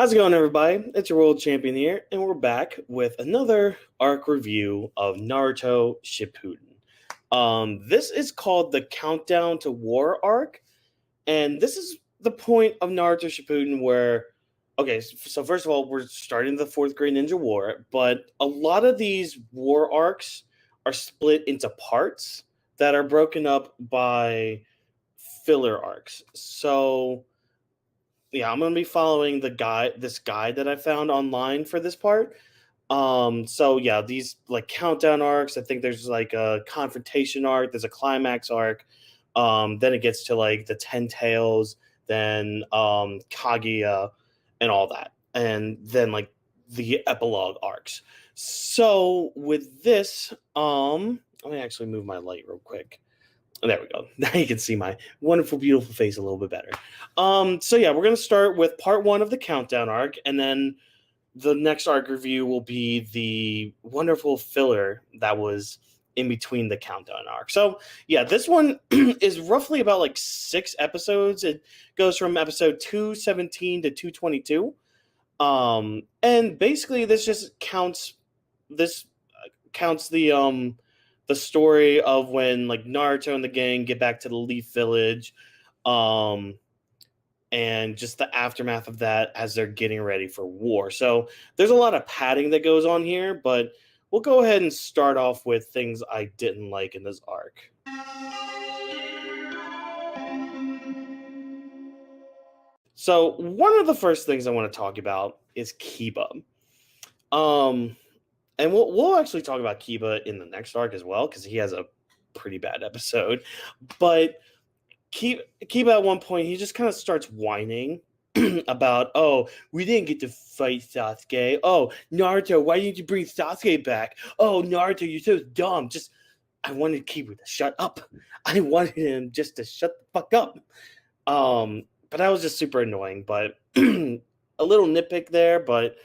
How's it going, everybody? It's your world champion here, and we're back with another arc review of Naruto Shippuden. This is called the Countdown to War arc, and this is the point of Naruto Shippuden where, okay, so first of all, we're starting the fourth grade ninja war, but a lot of these war arcs are split into parts that are broken up by filler arcs. So yeah, I'm gonna be following this guide that I found online for this part. So yeah, these like countdown arcs. I think there's like a confrontation arc. There's a climax arc. Then it gets to like the Ten Tails, then Kaguya, and all that, and then like the epilogue arcs. So with this, let me actually move my light real quick. There we go. Now you can see my wonderful, beautiful face a little bit better. So yeah, we're gonna start with part one of the countdown arc, and then the next arc review will be the wonderful filler that was in between the countdown arc. So yeah, this one is roughly about like 6 episodes. It goes from episode 217 to 222. And basically this counts the story of when like Naruto and the gang get back to the Leaf Village, um, and just the aftermath of that as they're getting ready for war. So there's a lot of padding that goes on here, but we'll go ahead and start off with things I didn't like in this arc. So one of the first things I want to talk about is Kiba. Um, and we'll actually talk about Kiba in the next arc as well because he has a pretty bad episode. But Kiba at one point he just kind of starts whining about, oh, we didn't get to fight Sasuke. Oh, Naruto, why didn't you bring Sasuke back? Oh, Naruto, you're so dumb. Just I wanted Kiba to shut up. I wanted him just to shut the fuck up. But that was just super annoying. But a little nitpick there. But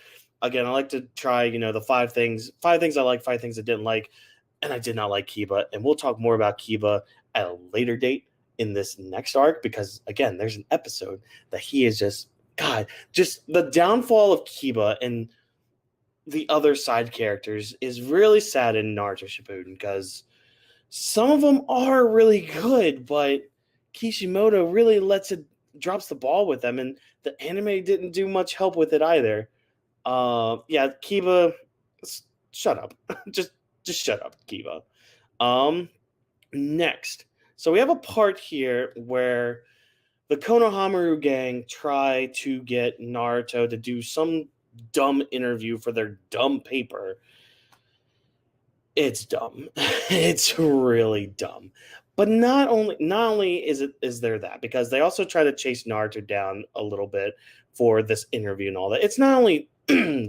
again, I like to try, the five things I like, five things I didn't like, and I did not like Kiba. And we'll talk more about Kiba at a later date in this next arc because again, there's an episode that he is just just the downfall of Kiba and the other side characters is really sad in Naruto Shippuden because some of them are really good, but Kishimoto really drops the ball with them, and the anime didn't do much help with it either. Yeah, Kiba, shut up. just shut up, Kiba. Next. So we have a part here where the Konohamaru gang try to get Naruto to do some dumb interview for their dumb paper. It's dumb. It's really dumb. But not only is there that, because they also try to chase Naruto down a little bit for this interview and all that. It's not only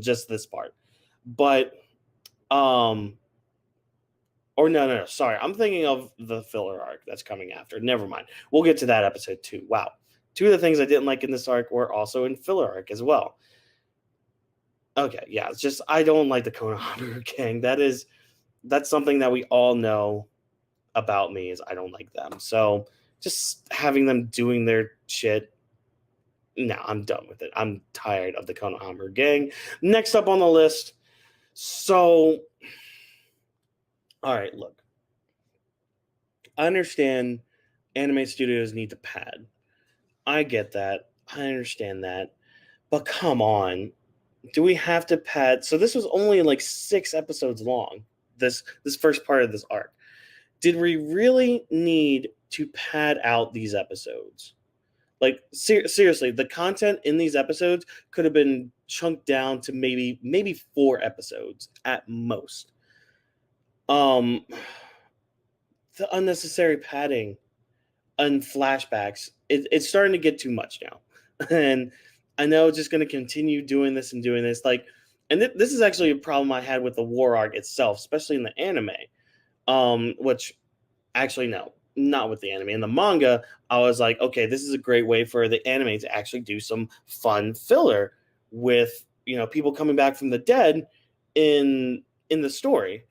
just this part, but or no, sorry. I'm thinking of the filler arc that's coming after. Never mind. We'll get to that episode too. Wow. Two of the things I didn't like in this arc were also in filler arc as well. Okay, yeah, it's just I don't like the Konohamaru gang. That's something that we all know about me is I don't like them. So just having them doing their shit, no, I'm done with it. I'm tired of the Konohamaru gang. Next up on the list. So all right, look. I understand anime studios need to pad. I get that. I understand that. But come on. Do we have to pad? So this was only like 6 episodes long. This first part of this arc. Did we really need to pad out these episodes? Like seriously, the content in these episodes could have been chunked down to maybe 4 episodes at most. The unnecessary padding and flashbacks, it's starting to get too much now. And I know it's just going to continue doing this and doing this. Like, and this is actually a problem I had with the war arc itself, especially in the anime. Which actually, no, not with the anime. In the manga, I was like, okay, this is a great way for the anime to actually do some fun filler with, people coming back from the dead in the story.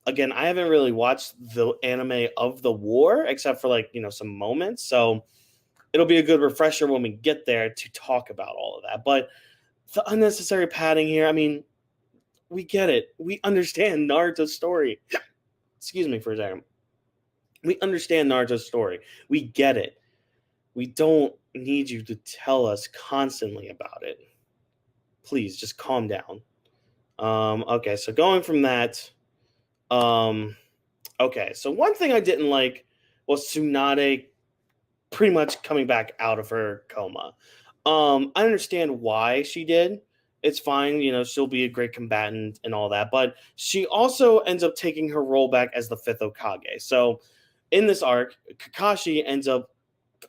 Again, I haven't really watched the anime of the war except for like, some moments. So it'll be a good refresher when we get there to talk about all of that. But the unnecessary padding here, I mean, we get it. We understand Naruto's story. Excuse me for a second. We understand Naruto's story. We get it. We don't need you to tell us constantly about it. Please just calm down. Okay, so going from that, okay, so one thing I didn't like was Tsunade pretty much coming back out of her coma. I understand why she did. It's fine, she'll be a great combatant and all that, but she also ends up taking her role back as the fifth Hokage. So in this arc, Kakashi ends up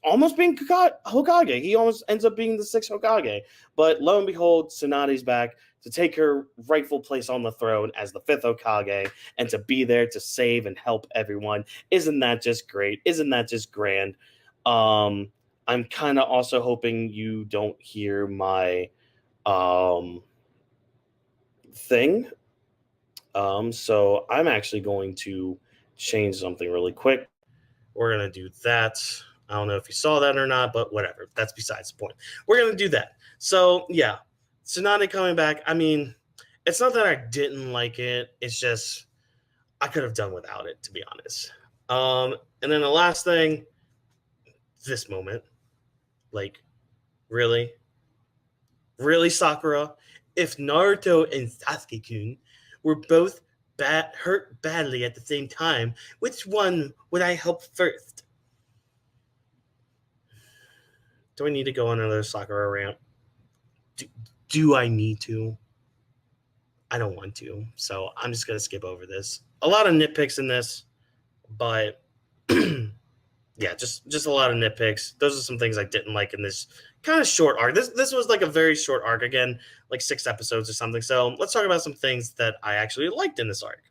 almost being Hokage. He almost ends up being the sixth Hokage. But lo and behold, Tsunade's back to take her rightful place on the throne as the fifth Hokage and to be there to save and help everyone. Isn't that just great? Isn't that just grand? I'm kind of also hoping you don't hear my thing. So I'm actually going to change something really quick. We're going to do that. I don't know if you saw that or not, but whatever. That's besides the point. We're going to do that. So, yeah, Tsunade coming back. I mean, it's not that I didn't like it. It's just I could have done without it, to be honest. And then the last thing, this moment. Like, really? Really, Sakura? If Naruto and Sasuke-kun were both hurt badly at the same time, which one would I help first? Do I need to go on another Sakura rant? Do I need to? I don't want to, so I'm just going to skip over this. A lot of nitpicks in this, but yeah, just a lot of nitpicks. Those are some things I didn't like in this kind of short arc. This was like a very short arc, again, like 6 episodes or something. So let's talk about some things that I actually liked in this arc.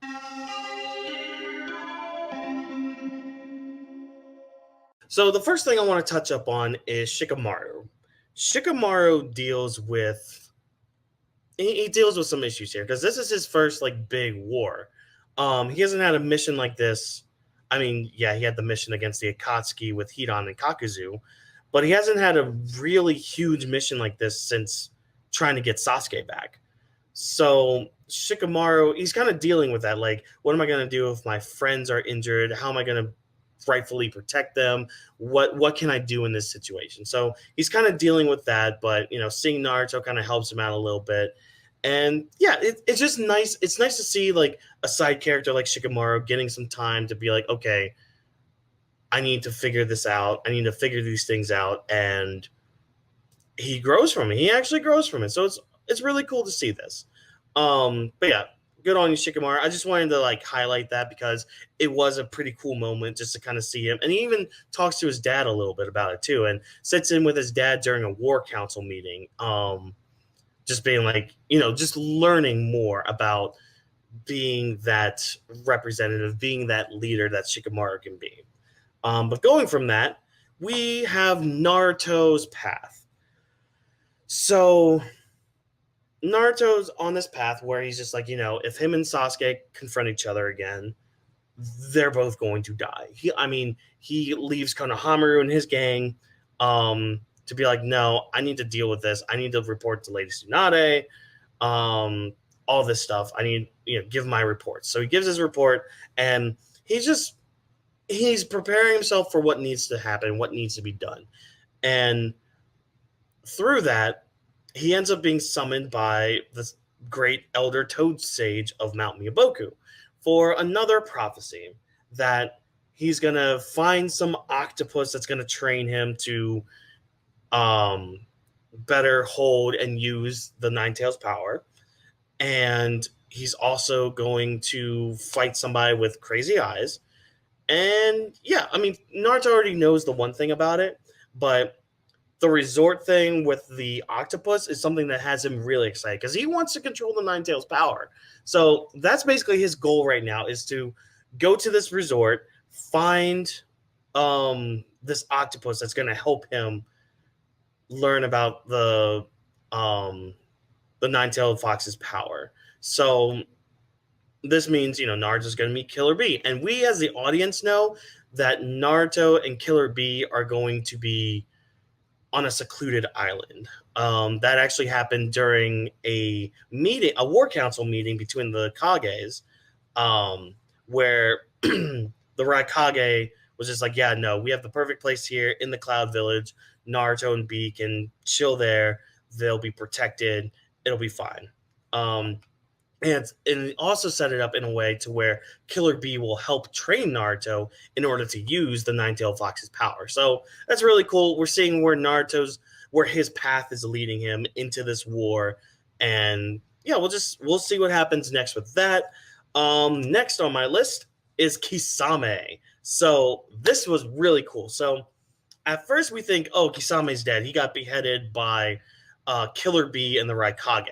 So the first thing I want to touch up on is Shikamaru. Shikamaru deals with some issues here because this is his first like big war. He hasn't had a mission like this. I mean, yeah, he had the mission against the Akatsuki with Hidan and Kakuzu, but he hasn't had a really huge mission like this since trying to get Sasuke back. So Shikamaru, he's kind of dealing with that. Like, what am I going to do if my friends are injured? How am I going to rightfully protect them? What can I do in this situation? So he's kind of dealing with that, but seeing Naruto kind of helps him out a little bit. And yeah, it's just nice. It's nice to see like a side character like Shikamaru getting some time to be like, okay, I need to figure this out. I need to figure these things out. And he grows from it. He actually grows from it. So it's really cool to see this. But yeah, good on you, Shikamaru. I just wanted to like highlight that because it was a pretty cool moment just to kind of see him. And he even talks to his dad a little bit about it too, and sits in with his dad during a war council meeting. Just being like, just learning more about being that representative, being that leader that Shikamaru can be. But going from that, we have Naruto's path. So Naruto's on this path where he's just like, if him and Sasuke confront each other again, they're both going to die. He leaves Konohamaru and his gang to be like, no, I need to deal with this. I need to report to Lady Tsunade, all this stuff. I need, give my report. So he gives his report, and he's preparing himself for what needs to happen, what needs to be done. And through that, he ends up being summoned by the great elder toad sage of Mount Miyaboku for another prophecy that he's going to find some octopus that's going to train him to better hold and use the Nine Tails power. And he's also going to fight somebody with crazy eyes. And yeah, Naruto already knows the one thing about it, but the resort thing with the octopus is something that has him really excited because he wants to control the Nine Tails power. So that's basically his goal right now, is to go to this resort, find this octopus that's going to help him learn about the Nine-Tailed Fox's power. So this means, Naruto's going to meet Killer Bee. And we as the audience know that Naruto and Killer Bee are going to be on a secluded island. That actually happened during a meeting, a war council meeting between the Kages, where the Raikage was just like, yeah, no, we have the perfect place here in the Cloud Village. Naruto and B can chill there. They'll be protected. It'll be fine. Um, and also set it up in a way to where Killer Bee will help train Naruto in order to use the Nine-Tailed Fox's power. So that's really cool. We're seeing where his path is leading him into this war, and yeah, we'll see what happens next with that. Next on my list is Kisame. So this was really cool. So at first we think, oh, Kisame's dead. He got beheaded by Killer Bee and the Raikage.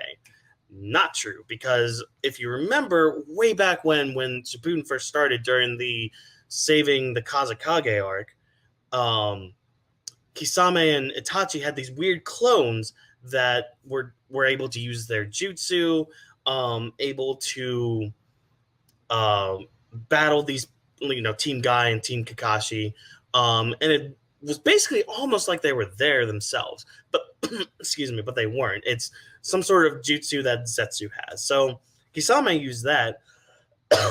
Not true, because if you remember way back when Shippuden first started during the saving the Kazekage arc, Kisame and Itachi had these weird clones that were able to use their jutsu, able to battle these, Team Guy and Team Kakashi, and it was basically almost like they were there themselves, but excuse me, but they weren't. It's some sort of jutsu that Zetsu has. So Kisame used that,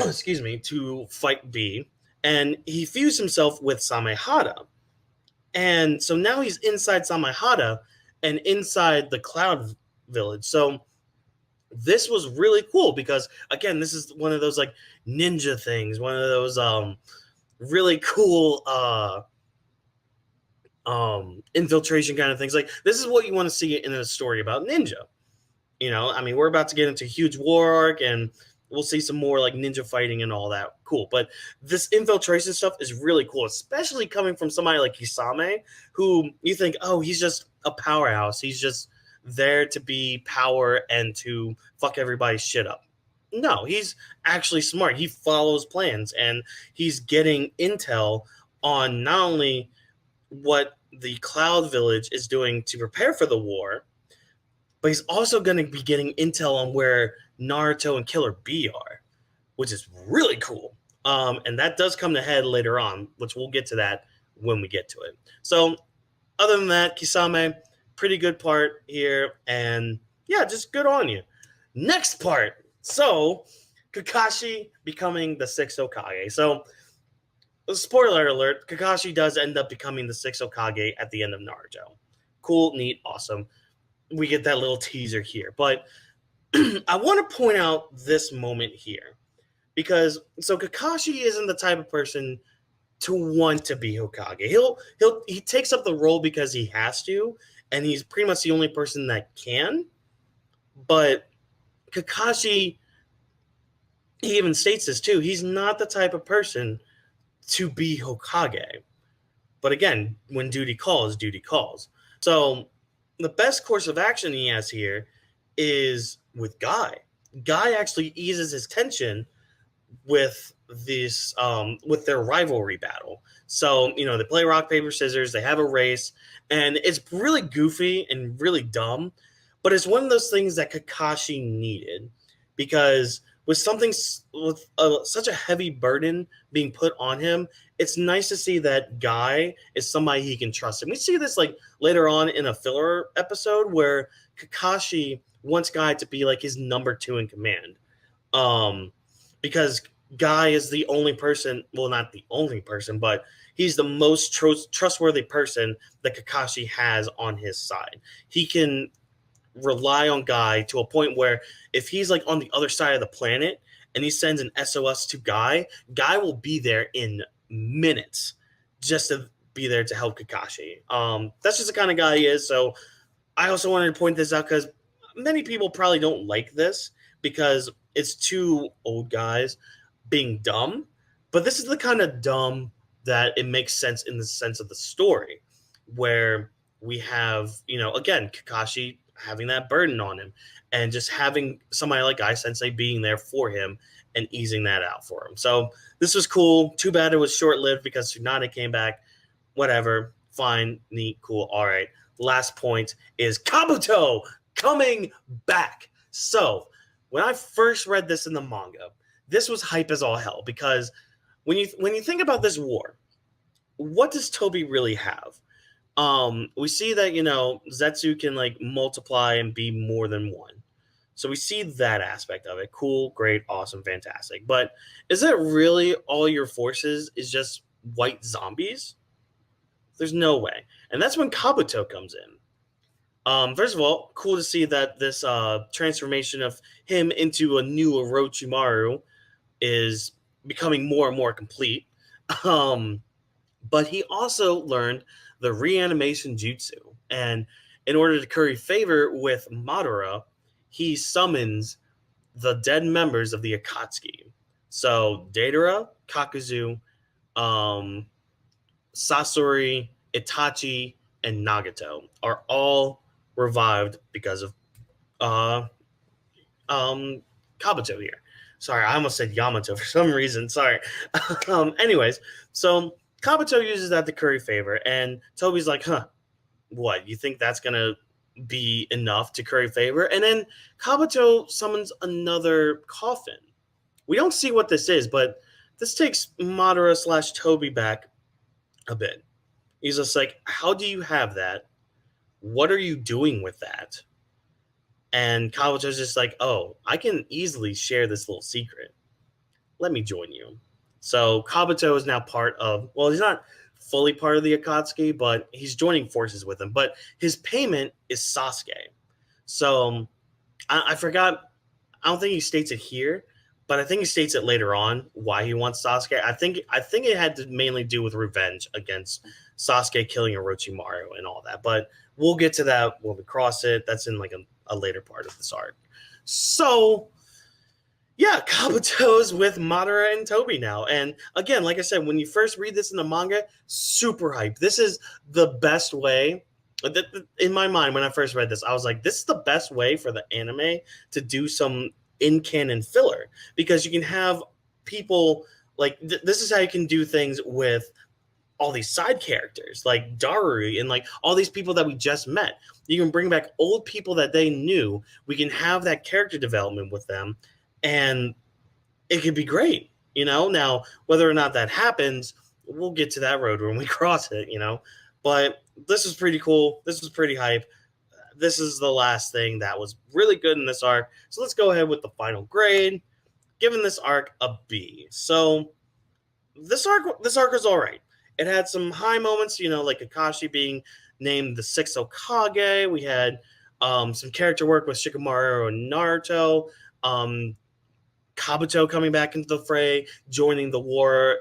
excuse me, to fight B, and he fused himself with Samehada. And so now he's inside Samehada and inside the Cloud Village. So this was really cool because, again, this is one of those like ninja things, one of those really cool infiltration kind of things. Like, this is what you want to see in a story about ninja. I mean, we're about to get into a huge war arc, and we'll see some more like ninja fighting and all that. Cool. But this infiltration stuff is really cool, especially coming from somebody like Kisame, who you think, oh, he's just a powerhouse. He's just there to be power and to fuck everybody's shit up. No, he's actually smart. He follows plans, and he's getting intel on not only what the Cloud Village is doing to prepare for the war, but he's also going to be getting intel on where Naruto and Killer Bee are, which is really cool. And that does come to head later on, which we'll get to that when we get to it. So other than that, Kisame, pretty good part here. And yeah, just good on you. Next part. So Kakashi becoming the sixth Hokage. So spoiler alert, Kakashi does end up becoming the sixth Hokage at the end of Naruto. Cool, neat, awesome. We get that little teaser here. But I want to point out this moment here. Because, so Kakashi isn't the type of person to want to be Hokage. He takes up the role because he has to, and he's pretty much the only person that can. But Kakashi, he even states this too, he's not the type of person to be Hokage. But again, when duty calls, duty calls. So the best course of action he has here is with Guy. Guy actually eases his tension with this with their rivalry battle. So, they play rock, paper, scissors, they have a race, and it's really goofy and really dumb, but it's one of those things that Kakashi needed, because with such a heavy burden being put on him, it's nice to see that Guy is somebody he can trust. And we see this like later on in a filler episode where Kakashi wants Guy to be like his number 2 in command. Because Guy is the only person, well, not the only person, but he's the most trustworthy person that Kakashi has on his side. He can rely on Guy to a point where if he's like on the other side of the planet and he sends an SOS to Guy, Guy will be there in minutes just to be there to help Kakashi. That's just the kind of guy he is. So I also wanted to point this out because many people probably don't like this because it's two old guys being dumb, but this is the kind of dumb that it makes sense in the sense of the story, where we have, again, Kakashi having that burden on him and just having somebody like Ai Sensei being there for him and easing that out for him. So this was cool. Too bad it was short-lived because Tsunade came back. Whatever. Fine. Neat. Cool. All right. Last point is Kabuto coming back. So when I first read this in the manga, this was hype as all hell because when you think about this war, what does Toby really have? We see that, Zetsu can like multiply and be more than one. So we see that aspect of it. Cool, great, awesome, fantastic. But is it really all your forces is just white zombies? There's no way. And that's when Kabuto comes in. First of all, cool to see that this transformation of him into a new Orochimaru is becoming more and more complete. Um, but he also learned the reanimation jutsu. And in order to curry favor with Madara, he summons the dead members of the Akatsuki. So Deidara, Kakuzu, um, Sasori, Itachi, and Nagato are all revived because of uh, Kabuto here. Sorry, I almost said Yamato for some reason. Sorry. Anyways, so Kabuto uses that to curry favor, and Toby's like, huh, what? You think that's going to be enough to curry favor? And then Kabuto summons another coffin. We don't see what this is, but this takes Madara slash Toby back a bit. He's just like, how do you have that? What are you doing with that? And Kabuto's just like, oh, I can easily share this little secret. Let me join you. So Kabuto is now part of, well, he's not fully part of the Akatsuki, but he's joining forces with them. But his payment is Sasuke. So I forgot, I don't think he states it here, but I think he states it later on why he wants Sasuke. I think it had to mainly do with revenge against Sasuke killing Orochimaru and all that. But we'll get to that when we cross it. That's in like a later part of this arc. So yeah, Kabuto's with Madara and Toby now. And again, like I said, when you first read this in the manga, super hype. This is the best way. In my mind, when I first read this, I was like, this is the best way for the anime to do some in canon filler because you can have people like this is how you can do things with all these side characters like Daru and like all these people that we just met. You can bring back old people that they knew. We can have that character development with them, and it could be great. Now whether or not that happens, we'll get to that road when we cross it. But this is pretty cool. This was pretty hype. This is the last thing that was really good in this arc. So let's go ahead with the final grade. Giving this arc a B. So this arc was all right. It had some high moments, like Kakashi being named the sixth Hokage. We had some character work with Shikamaru and Naruto. Kabuto coming back into the fray, joining the war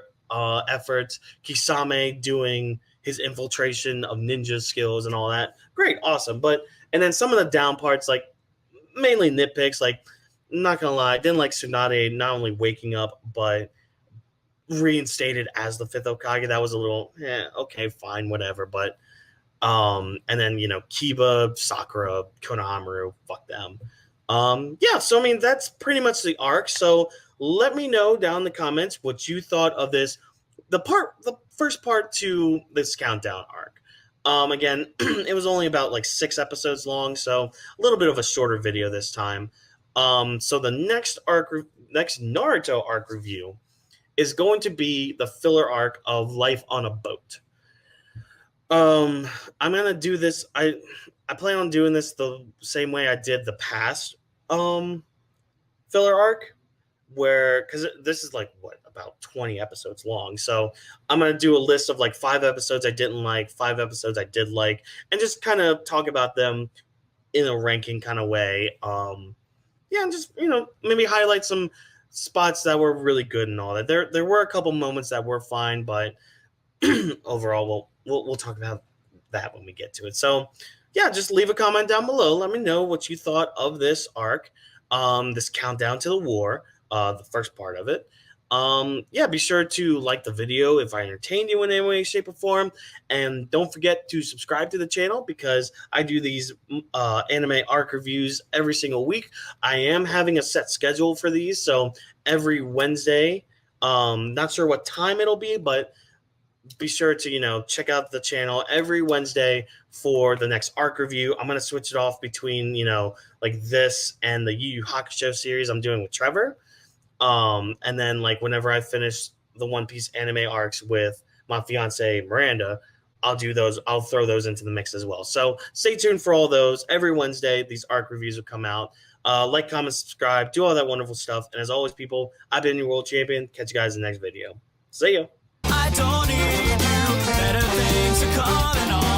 efforts. Kisame doing his infiltration of ninja skills and all that. Great, awesome. And then some of the down parts, like mainly nitpicks, like not gonna lie, I didn't like Tsunade not only waking up, but reinstated as the fifth Hokage. That was a little, okay, fine, whatever. But and then Kiba, Sakura, Konohamaru, fuck them. Yeah, so I mean that's pretty much the arc. So let me know down in the comments what you thought of this. The first part to this countdown arc. Again, it was only about like 6 episodes long, so a little bit of a shorter video this time. So the next Naruto arc review is going to be the filler arc of Life on a Boat. I'm gonna do this. I plan on doing this the same way I did the past filler arc, where because this is like about 20 episodes long. So I'm gonna do a list of like 5 episodes I didn't like, 5 episodes I did like, and just kind of talk about them in a ranking kind of way. Yeah, and just maybe highlight some spots that were really good and all that. There were a couple moments that were fine, but overall, we'll talk about that when we get to it. So, yeah, just leave a comment down below. Let me know what you thought of this arc, this countdown to the war, the first part of it. Yeah, be sure to like the video if I entertained you in any way, shape, or form. And don't forget to subscribe to the channel because I do these anime arc reviews every single week. I am having a set schedule for these. So every Wednesday, not sure what time it'll be, but be sure to check out the channel every Wednesday for the next arc review. I'm gonna switch it off between like this and the Yu Yu Hakusho series I'm doing with Trevor. And then like whenever I finish the One Piece anime arcs with my fiance Miranda, I'll do those. I'll throw those into the mix as well. So stay tuned for all those. Every Wednesday, these arc reviews will come out. Like, comment, subscribe, do all that wonderful stuff. And as always, people, I've been your world champion. Catch you guys in the next video. See ya. I don't need you. Better things are calling on.